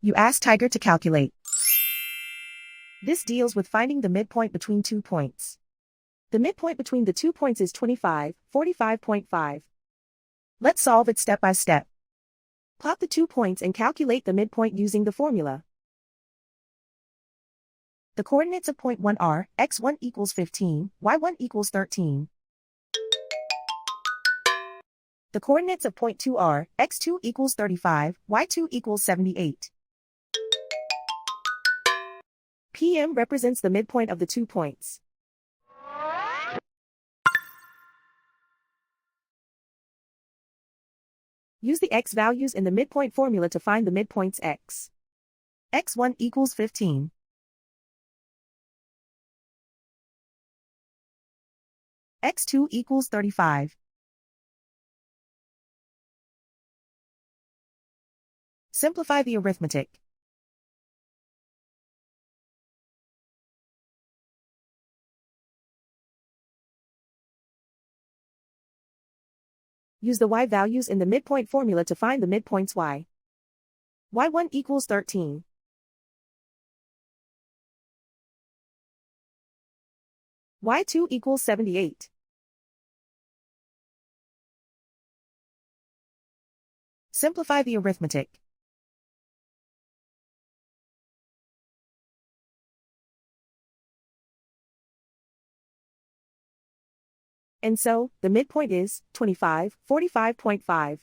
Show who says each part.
Speaker 1: You ask Tiger to calculate. This deals with finding the midpoint between 2 points. The midpoint between the 2 points is 25, 45.5. Let's solve it step by step. Plot the 2 points and calculate the midpoint using the formula. The coordinates of point 1 are x1 equals 15, y1 equals 13. The coordinates of point 2 are x2 equals 35, y2 equals 78. PM represents the midpoint of the 2 points. Use the x values in the midpoint formula to find the midpoints x. x1 equals 15. x2 equals 35. Simplify the arithmetic. Use the y values in the midpoint formula to find the midpoints y. y1 equals 13. y2 equals 78. Simplify the arithmetic. And so, the midpoint is 25, 45.5.